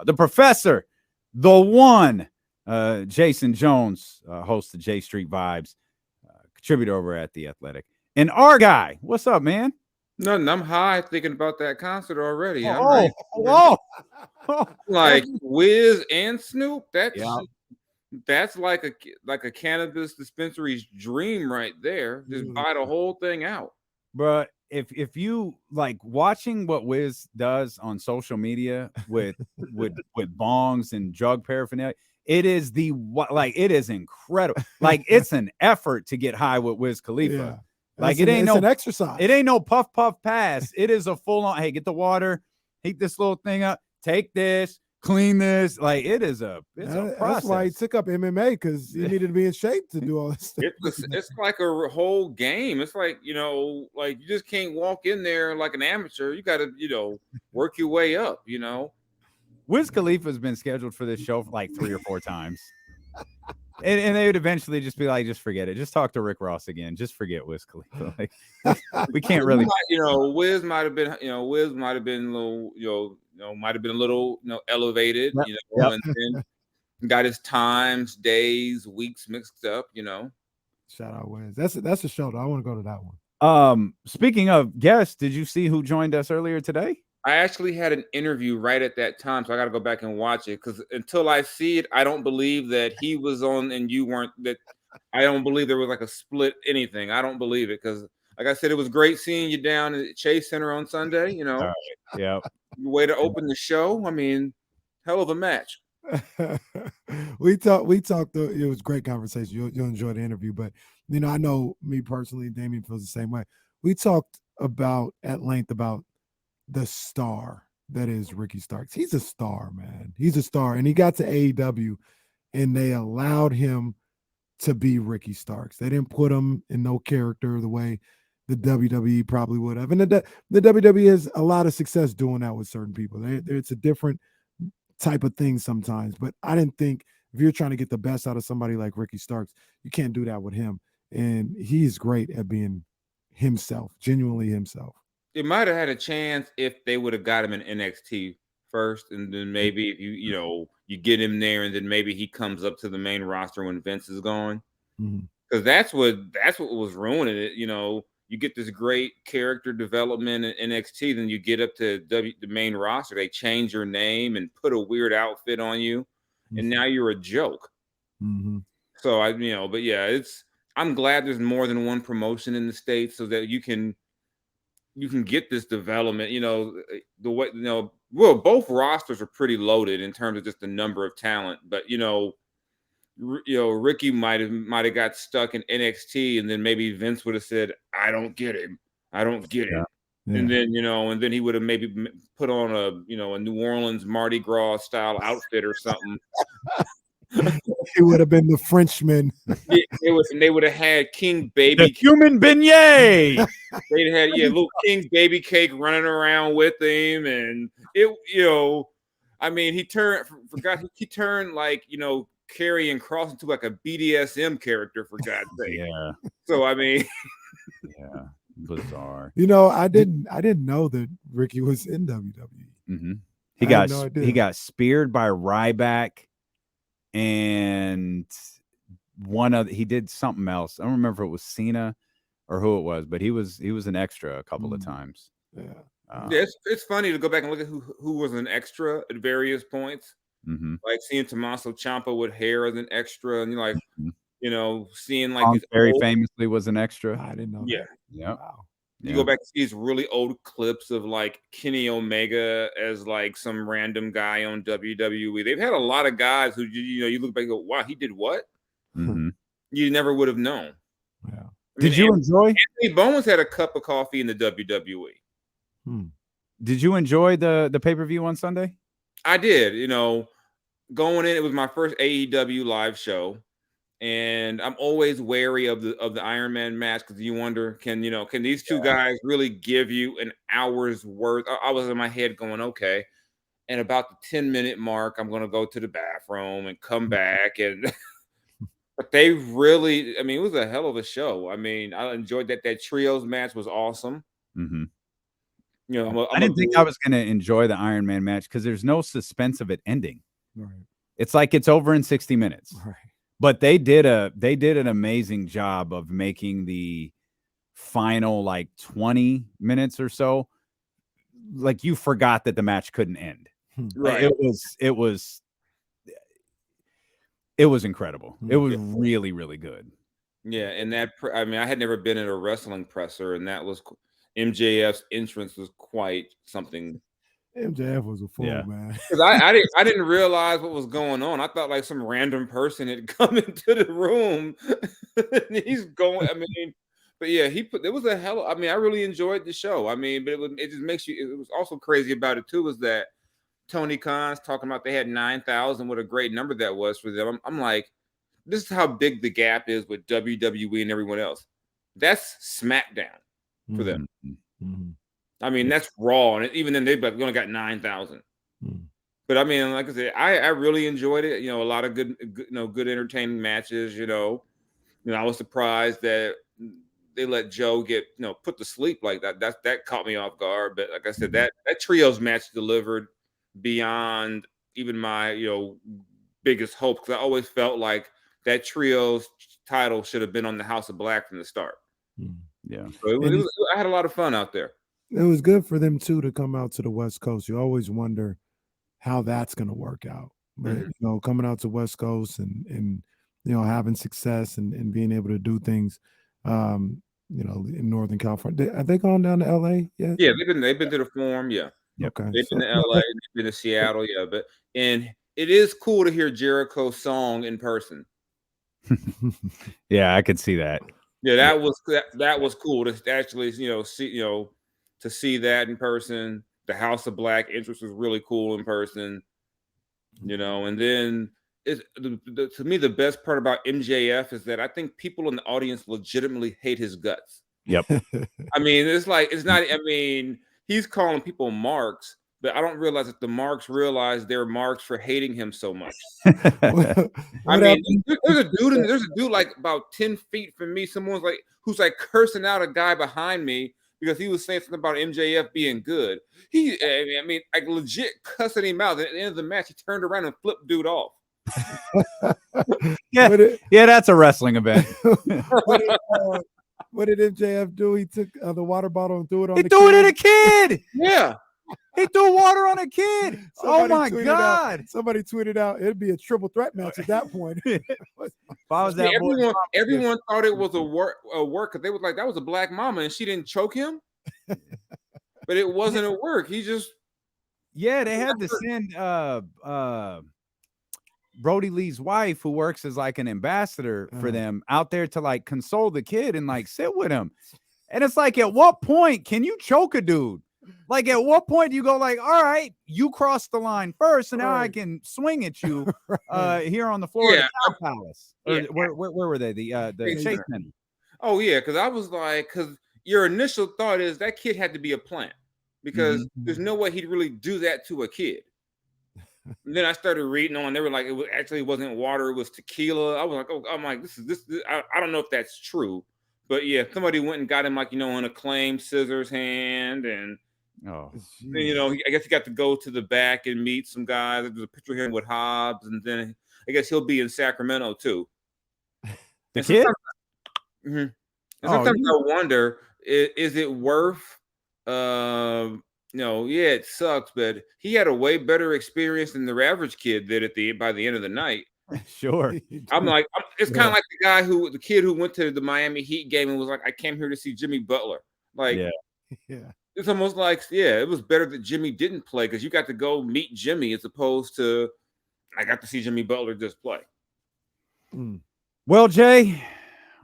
the professor, the one, Jason Jones, host of J Street Vibes, contributor over at The Athletic. And our guy, what's up, man? Nothing. I'm high thinking about that concert already. I'm Oh, not oh, like Wiz and Snoop. yeah, That's like a cannabis dispensary's dream right there. Just buy the whole thing out. bro. If you like watching what Wiz does on social media with bongs and drug paraphernalia, it is it is incredible. Like it's an effort to get high with Wiz Khalifa. Yeah. Like it's an exercise. It ain't no puff pass. It is a full on. Hey, get the water, heat this little thing up, take this, clean this. Like it is a process. That's why he took up MMA, because he needed to be in shape to do all this stuff. It's like a whole game. It's like, like you just can't walk in there like an amateur. You got to, work your way up, Wiz Khalifa has been scheduled for this show for like 3 or 4 times. And they would eventually just be like, just forget it. Just talk to Rick Ross again. Just forget Wiz Khalifa. Like, we can't really. Wiz might have been, a little, might have been a little, elevated, Yep. and then got his times, days, weeks mixed up, Shout out Wiz. That's a show though. I want to go to that one. Speaking of guests, did you see who joined us earlier today? I actually had an interview right at that time, so I got to go back and watch it, because until I see it, I don't believe that he was on and you weren't. That I don't believe there was like a split anything. I don't believe it, because, like I said, it was great seeing you down at Chase Center on Sunday. Yeah, way to open the show. I mean, hell of a match. we talked. It was a great conversation. You'll enjoy the interview, but I know me personally, Damien feels the same way. We talked at length about the star that is Ricky Starks. He's a star, man. He's a star. And he got to AEW and they allowed him to be Ricky Starks. They didn't put him in no character the way the WWE probably would have. And the WWE has a lot of success doing that with certain people. It's a different type of thing sometimes. But I didn't think, if you're trying to get the best out of somebody like Ricky Starks, you can't do that with him. And he's great at being himself, genuinely himself. It might have had a chance if they would have got him in NXT first, and then maybe if you get him there, and then maybe he comes up to the main roster when Vince is gone, because that's what was ruining it. You get this great character development in NXT, then you get up to the main roster, they change your name and put a weird outfit on you, and now you're a joke. So but yeah, I'm glad there's more than one promotion in the States, so that you can get this development. The way both rosters are pretty loaded in terms of just the number of talent, but Ricky might have got stuck in NXT, and then maybe Vince would have said, I don't get him. Yeah. And then and then he would have maybe put on a New Orleans Mardi Gras style outfit or something. He would have been the Frenchman. They would have had King Baby, the human beignet. They'd had little King Baby Cake running around with him, and it I mean, he turned like Karrion Kross into like a BDSM character, for God's sake. Yeah. So I mean, yeah, bizarre. I didn't know that Ricky was in WWE. He got speared by Ryback. And he did something else. I don't remember if it was Cena or who it was, but he was an extra a couple of times. Yeah, it's funny to go back and look at who was an extra at various points. Like seeing Tommaso Ciampa with hair as an extra, and you're like, seeing like very famously was an extra. I didn't know. Yeah, that. Wow. You go back to these really old clips of like Kenny Omega as like some random guy on WWE. They've had a lot of guys who you look back and go, wow, he did what? You never would have known. Yeah. Did you enjoy? Anthony Bowens had a cup of coffee in the WWE. Did you enjoy the pay-per-view on Sunday? I did. Going in, it was my first AEW live show. And I'm always wary of the Iron Man match, because you wonder, can these two guys really give you an hour's worth? I was in my head going, okay, and about the 10-minute mark, I'm going to go to the bathroom and come back. And but they really, I mean, it was a hell of a show. I mean, I enjoyed that. That trios match was awesome. You know, I didn't think I was going to enjoy the Iron Man match because there's no suspense of it ending. Right. It's like it's over in 60 minutes. Right. But they did an amazing job of making the final like 20 minutes or so like you forgot that the match couldn't end. Right. It was incredible. It was really, really good. Yeah, and I mean, I had never been in a wrestling presser, and that was MJF's entrance was quite something. MJF was a fool, man. Because I didn't realize what was going on. I thought like some random person had come into the room. And he's going. I mean, but yeah, there was a hell. I mean, I really enjoyed the show. I mean, but it just makes you. It was also crazy about it too. Was that Tony Khan's talking about they had 9,000. What a great number that was for them. I'm like, this is how big the gap is with WWE and everyone else. That's SmackDown for them. Mm-hmm. I mean, that's Raw, and even then they've only got 9,000. But I mean, like I said, I really enjoyed it. You know, a lot of good entertaining matches. You know, I was surprised that they let Joe get put to sleep like that. That caught me off guard. But like I said, that trios match delivered beyond even my biggest hope, because I always felt like that trios title should have been on the House of Black from the start. Yeah, so I had a lot of fun out there. It was good for them too to come out to the West Coast. You always wonder how that's going to work out, but coming out to West Coast and having success and being able to do things, in Northern California. Are they gone down to LA yet? Yeah, they've been to the Forum. Yeah, okay. They've been to LA. They've been to Seattle. Yeah, and it is cool to hear Jericho's song in person. Yeah, I could see that. Yeah, that was cool to actually to see that in person. The House of Black entrance was really cool in person, and then to me the best part about MJF is that I think people in the audience legitimately hate his guts. Yep. I mean, it's not. I mean, he's calling people marks, but I don't realize that the marks realize they're marks for hating him so much. I mean, there's a dude like about 10 feet from me. Someone's like who's like cursing out a guy behind me because he was saying something about MJF being good. I mean, like legit cussing him out. At the end of the match, he turned around and flipped dude off. Yeah, that's a wrestling event. What did MJF do? He took the water bottle and threw it on He threw it at a kid. Yeah. He threw water on a kid. Oh my God. Somebody tweeted out it'd be a triple threat match at that point. Everyone thought it was a work because they was like, that was a black mama and she didn't choke him. But it wasn't a work. He just they had to send Brody Lee's wife, who works as like an ambassador for them, out there to like console the kid and like sit with him. And it's like, at what point can you choke a dude? Like, at what point do you go like, all right, you crossed the line first, and now I can swing at you here on the floor of the Cow Palace. Where were they? The Chase Men. Oh yeah, because I was like, because your initial thought is that kid had to be a plant, because there's no way he'd really do that to a kid. And then I started reading on. They were like, it wasn't water; it was tequila. I was like, oh, I'm like, this. I don't know if that's true, but yeah, somebody went and got him like an acclaimed scissors hand, and then, I guess he got to go to the back and meet some guys. There's a picture of him with Hobbs, and then I guess he'll be in Sacramento too. The kid. And sometimes I wonder, is it worth? It sucks, but he had a way better experience than the average kid did by the end of the night. Sure. I'm like, it's kind of like the kid who went to the Miami Heat game and was like, I came here to see Jimmy Butler. Like, it's almost like, it was better that Jimmy didn't play because you got to go meet Jimmy as opposed to I got to see Jimmy Butler just play. Well, Jay,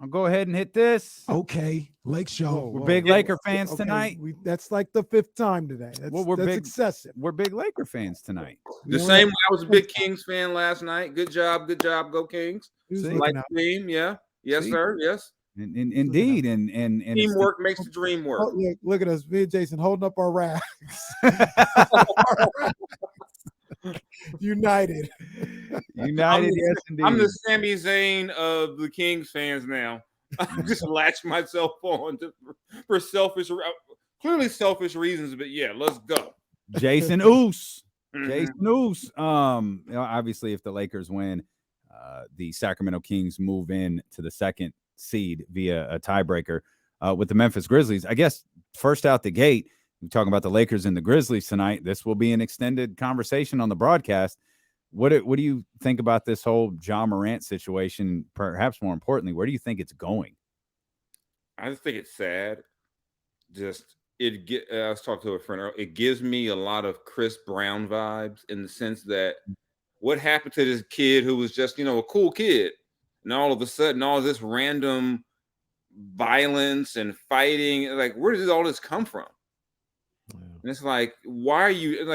I'll go ahead and hit this. Okay, Lake Show. We're big Laker fans tonight. That's like the 5th time today. That's excessive. We're big Laker fans tonight. The same way I was a big Kings fan last night. Good job, go Kings. Like team, yes, sir, yes. Indeed, and teamwork makes the dream work. Look at us, me and Jason holding up our rags. United, yes, indeed. I'm the Sami Zayn of the Kings fans now. I just latched myself on for selfish clearly selfish reasons, but yeah, let's go. Jason Oos. Mhm. Jason Oos. Obviously, if the Lakers win, the Sacramento Kings move in to the second seed via a tiebreaker with the Memphis Grizzlies. I guess first out the gate, we're talking about the Lakers and the Grizzlies tonight. This will be an extended conversation on the broadcast. What do you think about this whole Ja Morant situation? Perhaps more importantly, where do you think it's going? I just think it's sad. I was talking to a friend. It gives me a lot of Chris Brown vibes in the sense that what happened to this kid who was just, a cool kid, and all of a sudden, all this random violence and fighting, like, where did all this come from? Yeah. And it's like, why are you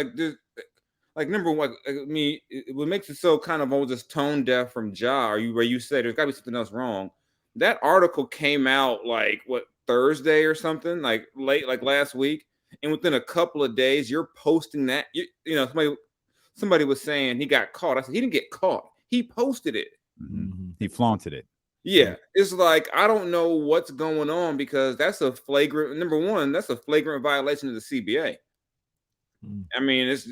like number one? I mean, what makes it so kind of all just tone deaf from Ja? Where you said there's got to be something else wrong? That article came out like Thursday or something, like late, like last week, and within a couple of days, you're posting that. Somebody was saying he got caught. I said he didn't get caught. He posted it. Mm-hmm. He flaunted it. Yeah, it's like I don't know what's going on because that's a flagrant. Number one, that's a flagrant violation of the CBA. I mean, it's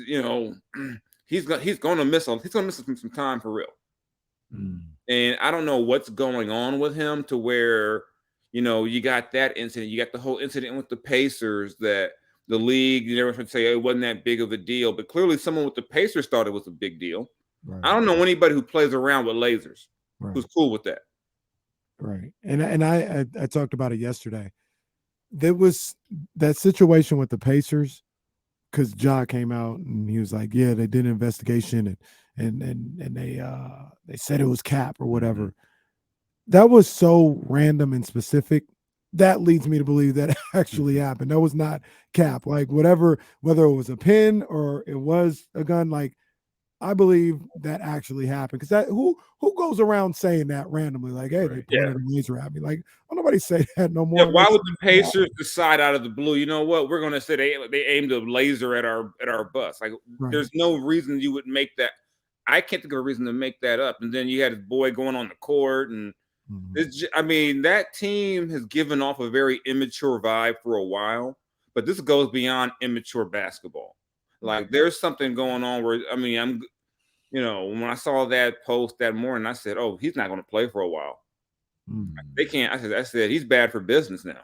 he's going to miss some time for real. And I don't know what's going on with him to where you got that incident, you got the whole incident with the Pacers that the league, everyone should say it wasn't that big of a deal, but clearly someone with the Pacers thought it was a big deal. Right. I don't know anybody who plays around with lasers who's cool with that. Right. And I talked about it yesterday. There was that situation with the Pacers because Ja came out and he was like, yeah, they did an investigation and they said it was cap or whatever. Mm-hmm. That was so random and specific. That leads me to believe that actually happened. That was not cap. Like whether it was a pin or it was a gun, like I believe that actually happened. Because who goes around saying that randomly? Like, hey, they pointed a laser at me. Like, nobody say that no more. Yeah, why would the Pacers decide out of the blue? You know what? We're going to say they aimed a laser at our bus. Like, there's no reason you would make that. I can't think of a reason to make that up. And then you had his boy going on the court, and that team has given off a very immature vibe for a while. But this goes beyond immature basketball. Like, there's something going on where, when I saw that post that morning, I said, oh, he's not going to play for a while. They can't. I said, he's bad for business now.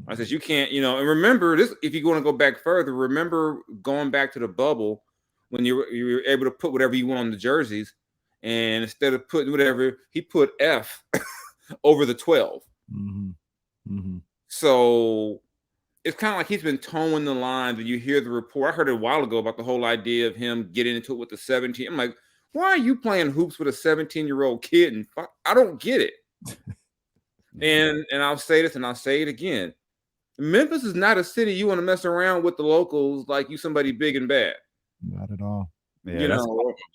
I said, you can't, and remember this, if you want to go back further, remember going back to the bubble when you were able to put whatever you want on the jerseys. And instead of putting whatever, he put F over the 12. So it's kind of like he's been towing the line that you hear the report. I heard it a while ago about the whole idea of him getting into it with the 17. I'm like, why are you playing hoops with a 17-year-old kid? And I don't get it. And I'll say this and I'll say it again. Memphis is not a city you want to mess around with the locals like you somebody big and bad. Not at all. Yeah,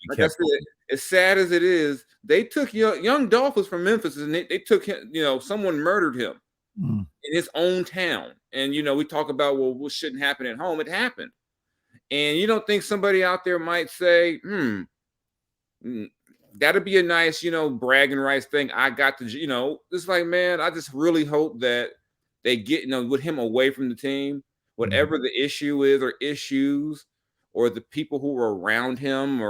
like I said, as sad as it is, they took young Dolph was from Memphis and they took him, someone murdered him in his own town. And, we talk about, well, what shouldn't happen at home. It happened. And you don't think somebody out there might say, that'd be a nice, bragging rights thing. I got to, it's like, man, I just really hope that they get, with him away from the team, whatever the issue is or issues or the people who were around him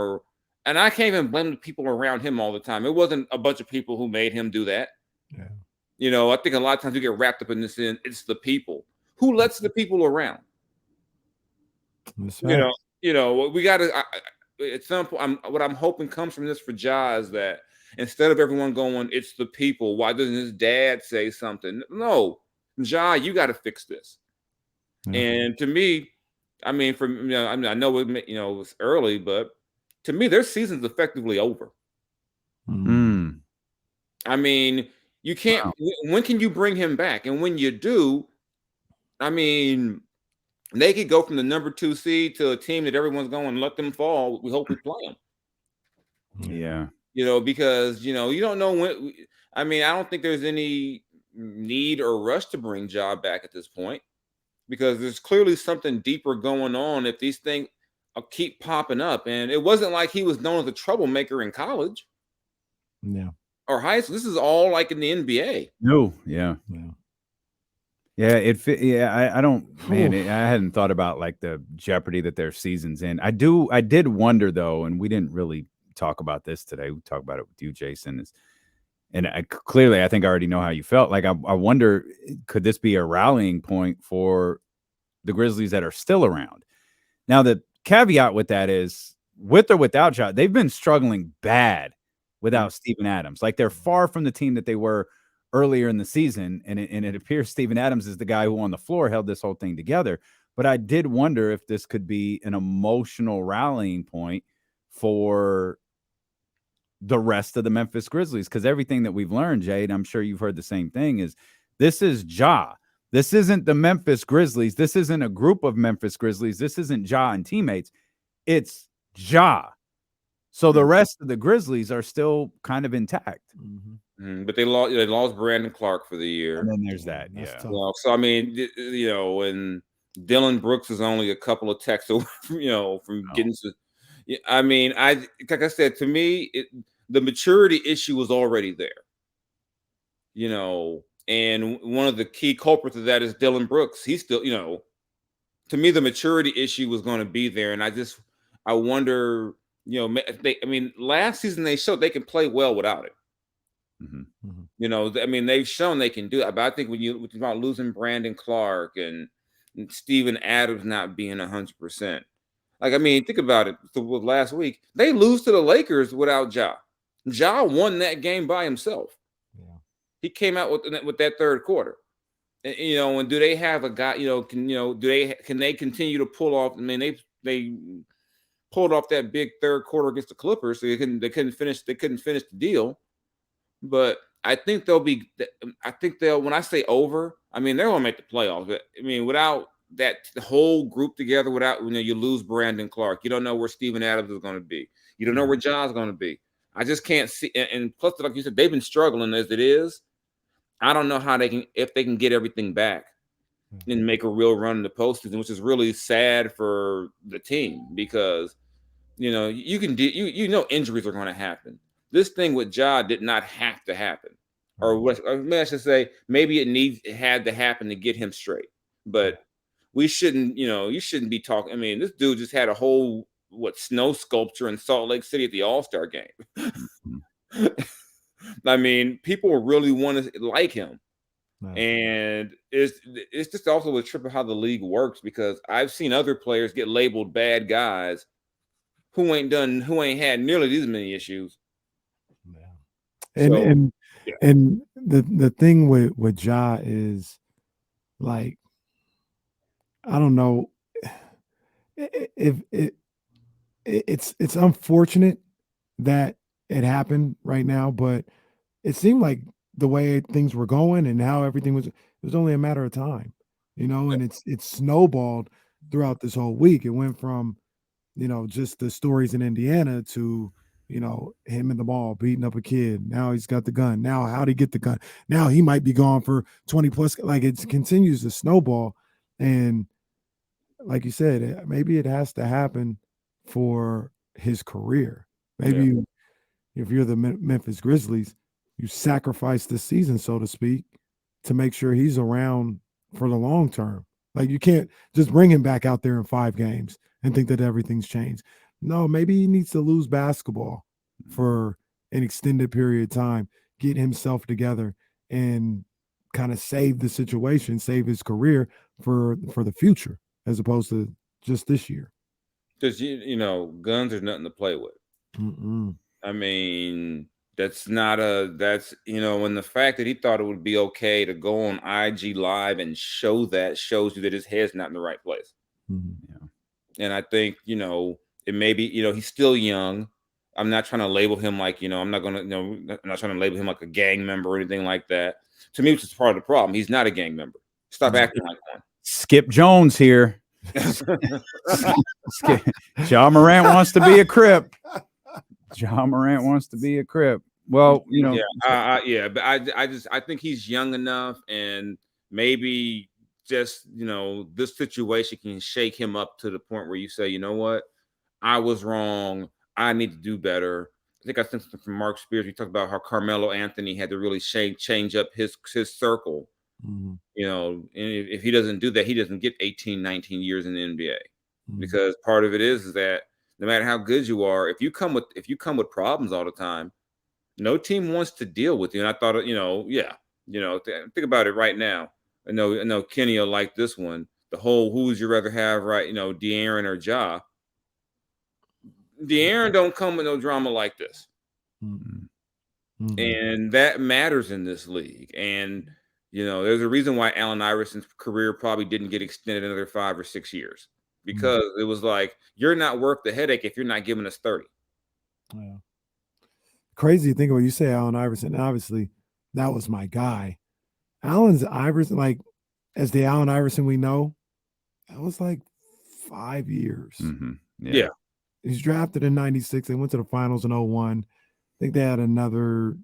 and I can't even blame the people around him all the time. It wasn't a bunch of people who made him do that. Yeah. I think a lot of times we get wrapped up in this. It's the people who lets the people around. Right. We got to. At some point, what I'm hoping comes from this for Ja is that instead of everyone going, it's the people. Why doesn't his dad say something? No, Ja, you got to fix this. And to me, I know it was early, but to me, their season's effectively over. I mean, you can't. Wow. When can you bring him back? And when you do, they could go from the number 2 seed to a team that everyone's going, let them fall. We hope we play them. Yeah. Because, you don't know when. I don't think there's any need or rush to bring Ja back at this point because there's clearly something deeper going on if these things keep popping up. And it wasn't like he was known as a troublemaker in college. Yeah. Or high school. This is all like in the NBA. No. Yeah. Yeah, I don't, man, I hadn't thought about like the jeopardy that their season's in. I did wonder though, and we didn't really talk about this today. We talked about it with you, Jason. And clearly, I think I already know how you felt. Like, I wonder, could this be a rallying point for the Grizzlies that are still around? Now, the caveat with that is, with or without Ja, they've been struggling bad without Steven Adams. Like, they're far from the team that they were earlier in the season, and it appears Steven Adams is the guy who on the floor held this whole thing together. But I did wonder if this could be an emotional rallying point for the rest of the Memphis Grizzlies, because everything that we've learned, Jade, I'm sure you've heard the same thing, is this is Ja. This isn't the Memphis Grizzlies. This isn't a group of Memphis Grizzlies. This isn't Ja and teammates. It's Ja. So the rest of the Grizzlies are still kind of intact. But they lost Brandon Clark for the year. And then there's that. Yeah. Well, so I mean, and Dylan Brooks is only a couple of texts away from getting to. I mean, like I said, to me, the maturity issue was already there. And one of the key culprits of that is Dylan Brooks. He's still, to me, the maturity issue was going to be there, and I wonder, last season they showed they can play well without it. I mean, they've shown they can do it. But I think when you talk about losing Brandon Clark and Steven Adams not being 100%, like, I mean, think about it. Last week they lose to the Lakers without Ja. Ja won that game by himself. Yeah. He came out with that third quarter. And do they have a guy? Can they continue to pull off? I mean, they pulled off that big third quarter against the Clippers, so they couldn't finish the deal. But I think they'll when I say over, I mean they're gonna make the playoffs. But I mean, without that whole group together, without you lose Brandon Clark, you don't know where Steven Adams is going to be. You don't know where Ja's going to be. I just can't see. And plus, like you said, they've been struggling as it is. I don't know how if they can get everything back and make a real run in the postseason, which is really sad for the team because you can injuries are going to happen. This thing with Ja did not have to happen, or I should say, maybe it had to happen to get him straight. But we shouldn't, you shouldn't be talking. I mean, this dude just had a whole snow sculpture in Salt Lake City at the All-Star game. I mean, people really want to like him. And it's just also a trip of how the league works, because I've seen other players get labeled bad guys who ain't had nearly these many issues. And the thing with Ja is, like, I don't know if it's unfortunate that it happened right now, but it seemed like the way things were going and how everything was, it was only a matter of time, and it's snowballed throughout this whole week. It went from, just the stories in Indiana to, him in the mall beating up a kid. Now he's got the gun. Now, how'd he get the gun? Now he might be gone for 20 plus. Like, it continues to snowball. And like you said, maybe it has to happen for his career. Maybe if you're the Memphis Grizzlies, you sacrifice the season, so to speak, to make sure he's around for the long term. Like, you can't just bring him back out there in 5 games and think that everything's changed. No, maybe he needs to lose basketball for an extended period of time, get himself together, and kind of save the situation, save his career for the future, as opposed to just this year. Because guns are nothing to play with. I mean, and the fact that he thought it would be okay to go on IG Live and shows you that his head's not in the right place. And I think, it may be, he's still young. I'm not trying to label him like, I'm not trying to label him like a gang member or anything like that. To me, which is part of the problem. He's not a gang member. Stop acting like one. Skip Jones here. Ja Morant wants to be a Crip. Ja Morant wants to be a Crip. Well, but I think he's young enough, and maybe just this situation can shake him up to the point where you say, you know what, I was wrong. I need to do better. I think I sent something from Mark Spears. We talked about how Carmelo Anthony had to really change up his circle You know, and if he doesn't do that, he doesn't get 18, 19 years in the NBA. Because part of it is that no matter how good you are, if you come with problems all the time, no team wants to deal with you. And I thought, think about it right now. I know Kenny will like this one. The whole who would you rather have, right? De'Aaron or Ja. De'Aaron don't come with no drama like this. And that matters in this league. And there's a reason why Allen Iverson's career probably didn't get extended another 5 or 6 years, because it was like, you're not worth the headache if you're not giving us 30. Yeah. Crazy to think about. You say Allen Iverson. Obviously, that was my guy. Allen Iverson, like, as the Allen Iverson we know, that was like 5 years. Yeah. He's drafted in 96. They went to the finals in 01. I think they had another,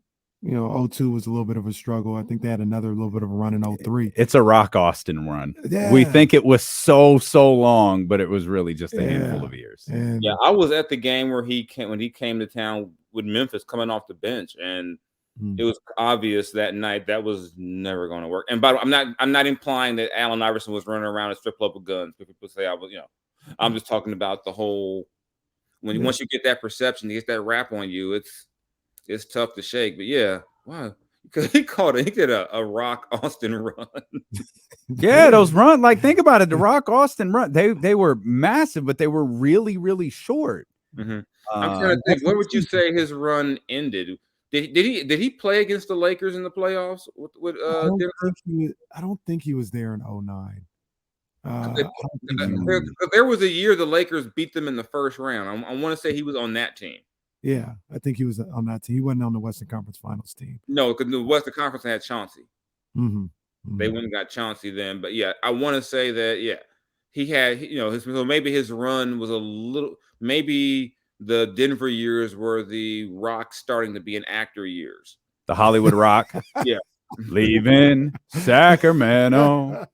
02 was a little bit of a struggle. I think they had another little bit of a run in 03. It's a Rock Austin run. Yeah. We think it was so long, but it was really just a handful of years. And I was at the game where when he came to town with Memphis coming off the bench, and it was obvious that night that was never going to work. And by the way, I'm not implying that Allen Iverson was running around a strip club with guns. People say I was, I'm just talking about the whole, once you get that perception, you get that rap on you, it's tough to shake. But yeah, wow, because he did a Rock Austin run. Yeah, those run, like, think about it. The Rock Austin run, they were massive, but they were really, really short. I'm trying to think. Where would you say his run ended? Did he play against the Lakers in the playoffs with I don't think he was there in 09. There was a year the Lakers beat them in the first round. I want to say he was on that team. Yeah, I think he was on that team. He wasn't on the Western Conference Finals team. No, because the Western Conference had Chauncey. They went and got Chauncey then. But yeah, I want to say that, he had, so maybe his run was a little, maybe the Denver years were the Rock starting to be an actor years. The Hollywood Rock. Yeah. Leaving Sacramento.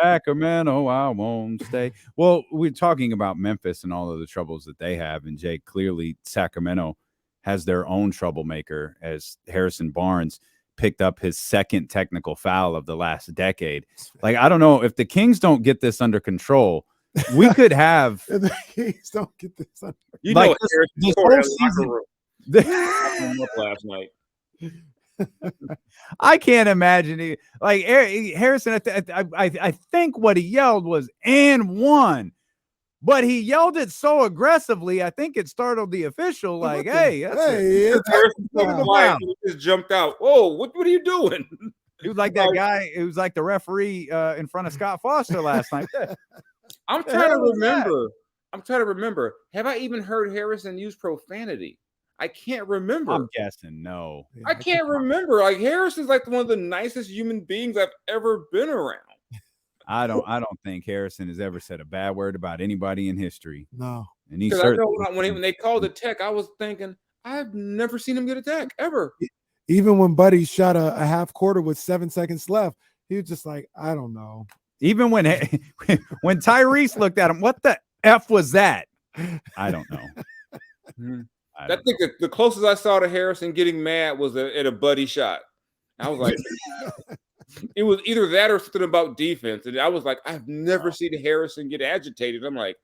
Sacramento, I won't stay. Well, we're talking about Memphis and all of the troubles that they have. And Jay, clearly Sacramento has their own troublemaker, as Harrison Barnes picked up his second technical foul of the last decade. Like, I don't know if the Kings don't get this under control, we could have. The Kings don't get this under control. This whole season. Last night. I can't imagine it. Like Harrison, I think what he yelled was "and one," but he yelled it so aggressively. I think it startled the official. Like, hey, Harrison just jumped out. Whoa, what are you doing? He was like that guy. It was like the referee in front of Scott Foster last night. I'm trying to remember. Have I even heard Harrison use profanity? I can't remember. I'm guessing no. I can't remember. Like, Harrison's like one of the nicest human beings I've ever been around. I don't think Harrison has ever said a bad word about anybody in history. No. And he when they called the tech, I was thinking, I've never seen him get a tech ever. Even when Buddy shot a half quarter with 7 seconds left, he was just like, I don't know. Even when Tyrese looked at him, what the F was that? I don't know. I think the closest I saw to Harrison getting mad was at a Buddy shot. I was like, it was either that or something about defense. And I was like, I've never seen Harrison get agitated. I'm like,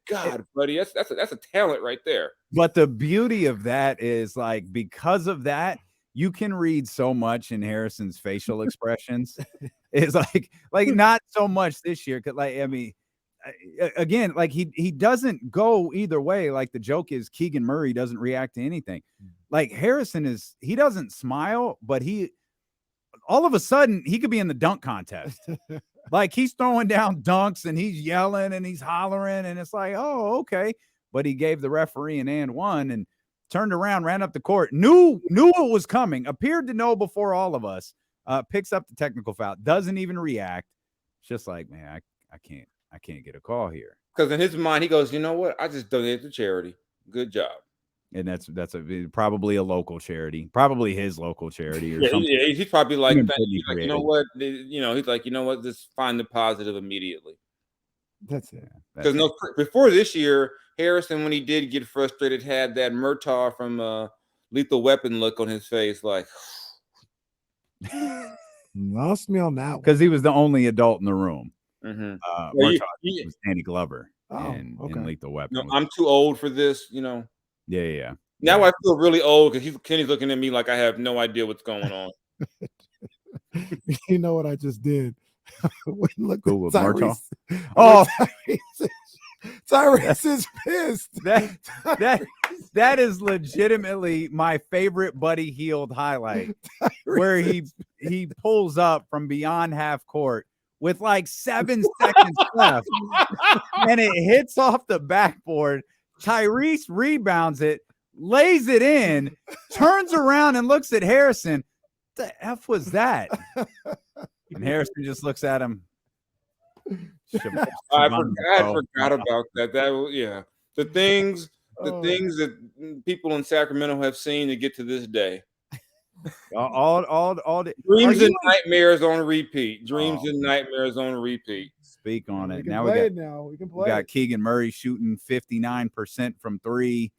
God, Buddy, that's a talent right there. But the beauty of that is, like, because of that, you can read so much in Harrison's facial expressions. It's like not so much this year. Cause again, like he doesn't go either way. Like, the joke is Keegan Murray doesn't react to anything. Like, Harrison he doesn't smile, but all of a sudden he could be in the dunk contest. Like, he's throwing down dunks and he's yelling and he's hollering, and it's like, oh, okay. But he gave the referee an and one and turned around, ran up the court, knew it was coming, appeared to know before all of us, picks up the technical foul, doesn't even react. It's just like, man, I can't get a call here. Because in his mind, he goes, you know what? I just donated to charity. Good job. And that's probably a local charity, probably his local charity or something. Yeah, he's probably like, he's like, you know what? He's like, you know what? Just find the positive immediately. That's it. Because before this year, Harrison, when he did get frustrated, had that Murtaugh from Lethal Weapon look on his face, like. Lost me on that one. because he was the only adult in the room. Mm-hmm. Murtaugh was Danny Glover in Lethal Weapon. No, I'm too old for this, you know. Yeah. Now I feel really old because Kenny's looking at me like I have no idea what's going on. You know what I just did? Look, Google Tyrese. Murtaugh. Oh, Tyrese is pissed. That is legitimately my favorite Buddy Hield highlight, where he pulls up from beyond half court with like 7 seconds left, and it hits off the backboard. Tyrese rebounds it, lays it in, turns around and looks at Harrison. What the F was that? And Harrison just looks at him. I forgot about that. That was, the things that people in Sacramento have seen to get to this day. All dreams and nightmares on repeat. Dreams and nightmares on repeat. Speak on it. We can play. We got Keegan Murray shooting 59% from 3.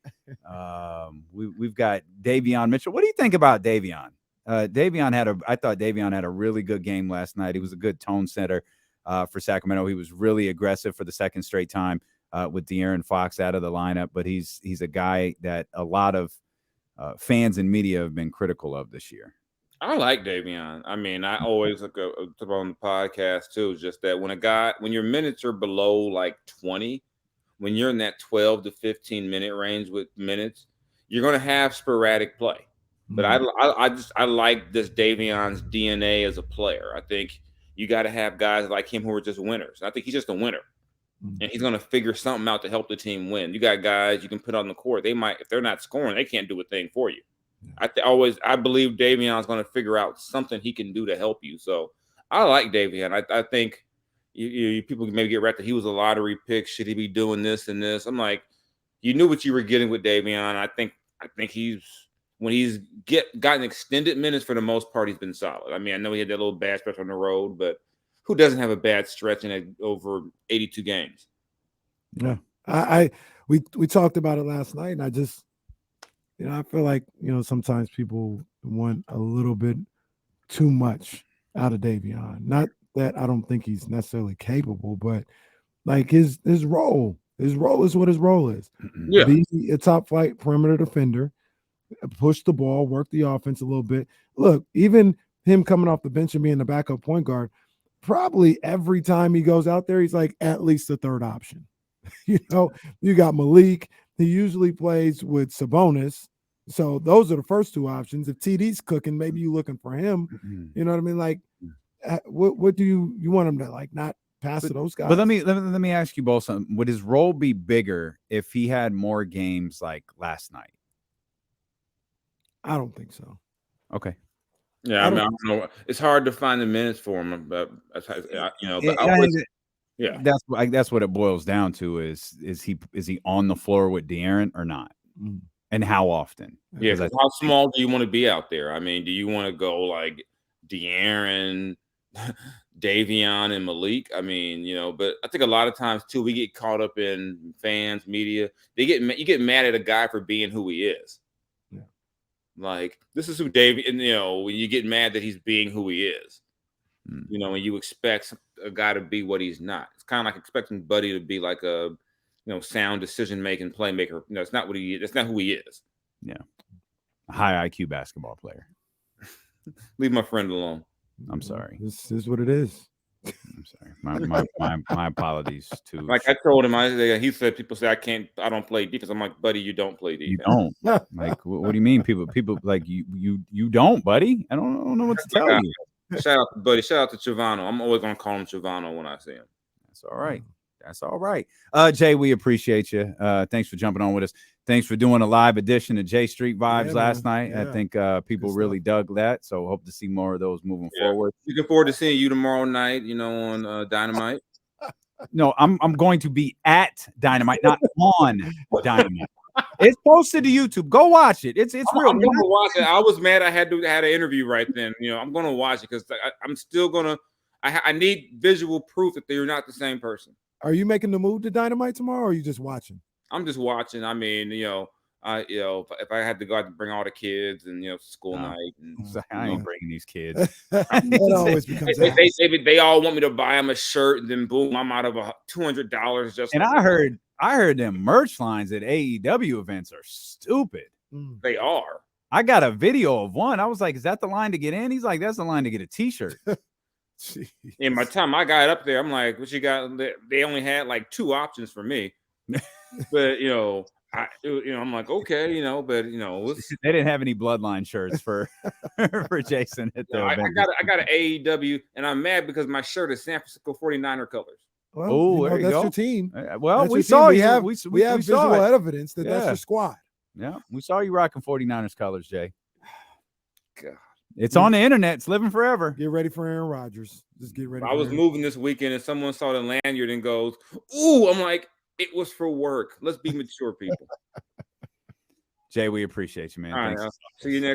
We've got Davion Mitchell. What do you think about Davion? I thought Davion had a really good game last night. He was a good tone setter for Sacramento. He was really aggressive for the second straight time with De'Aaron Fox out of the lineup. But he's a guy that a lot of fans and media have been critical of this year. I like Davion. I mean, I always look on the podcast too. Just that when your minutes are below like 20, when you're in that 12 to 15 minute range with minutes, you're going to have sporadic play. But I like this Davion's DNA as a player. I think you got to have guys like him who are just winners. I think he's just a winner, and he's going to figure something out to help the team win. You got guys you can put on the court. They might, if they're not scoring, they can't do a thing for you. I believe Davion's going to figure out something he can do to help you. So I like Davion. I think people maybe get wrapped that he was a lottery pick. Should he be doing this and this? I'm like, you knew what you were getting with Davion. I think when he's gotten extended minutes for the most part, he's been solid. I mean, I know he had that little bad stretch on the road, but who doesn't have a bad stretch in over 82 games? Yeah, we talked about it last night, and I just, I feel like, sometimes people want a little bit too much out of Davion. Not that I don't think he's necessarily capable, but like his role is what his role is. Yeah, be a top flight perimeter defender. Push the ball, work the offense a little bit. Look, even him coming off the bench and being the backup point guard, probably every time he goes out there, he's like at least the third option. You got Malik. He usually plays with Sabonis. So those are the first two options. If TD's cooking, maybe you're looking for him. You know what I mean? Like, what do you want him to like not pass to those guys? But let me ask you both something. Would his role be bigger if he had more games like last night? I don't think so. Okay. Yeah, I don't know. It's hard to find the minutes for him, but that's what it boils down to. Is he on the floor with De'Aaron or not, and how often? Yeah, how small do you want to be out there? I mean, do you want to go like De'Aaron, Davion, and Malik? I mean, but I think a lot of times too, we get caught up in fans, media. You get mad at a guy for being who he is. Like, this is who when you get mad that he's being who he is, when you expect a guy to be what he's not. It's kind of like expecting Buddy to be like a, sound decision-making playmaker. It's not what he is. That's not who he is. Yeah. A high IQ basketball player. Leave my friend alone. I'm sorry. This is what it is. I'm sorry. My apologies to. Like I told him, he said people say I don't play defense. I'm like, buddy, you don't play defense. You don't. Like, what do you mean? People like you don't, buddy. I don't know what to tell you. Shout out to Buddy. Shout out to Chivano. I'm always gonna call him Chivano when I see him. That's all right. That's all right. Jay, we appreciate you. Thanks for jumping on with us. Thanks for doing a live edition of J Street Vibes last night. Yeah. I think people really dug that. So hope to see more of those moving forward. Looking forward to seeing you tomorrow night, on Dynamite. No, I'm going to be at Dynamite, not on Dynamite. It's posted to YouTube. Go watch it. It's real. I'm going to watch it. I was mad I had an interview right then. I'm going to watch it because I'm still going to. I need visual proof that they're not the same person. Are you making the move to Dynamite tomorrow, or are you just watching? I'm just watching. I mean, if I had to go out and bring all the kids and school night, and I ain't bringing these kids. That always becomes they all want me to buy them a shirt, and then boom, I'm out of $200 just. And I heard them merch lines at AEW events are stupid. They are. I got a video of one. I was like, "Is that the line to get in?" He's like, "That's the line to get a T-shirt." And by the time I got up there, I'm like, "What you got?" They only had like 2 options for me, but I'm like, okay, but they didn't have any bloodline shirts for for Jason at the event. I got an AEW, and I'm mad because my shirt is San Francisco 49er colors. Well, there you go. That's your team. Well, that's we saw you. We have visual evidence that that's your squad. Yeah, we saw you rocking 49ers colors, Jay. God. It's on the internet. It's living forever. Get ready for Aaron Rodgers. Just get ready. I was moving this weekend, and someone saw the lanyard and goes, "Ooh!" I'm like, "It was for work. Let's be mature people." Jay, we appreciate you, man. All right, see you next.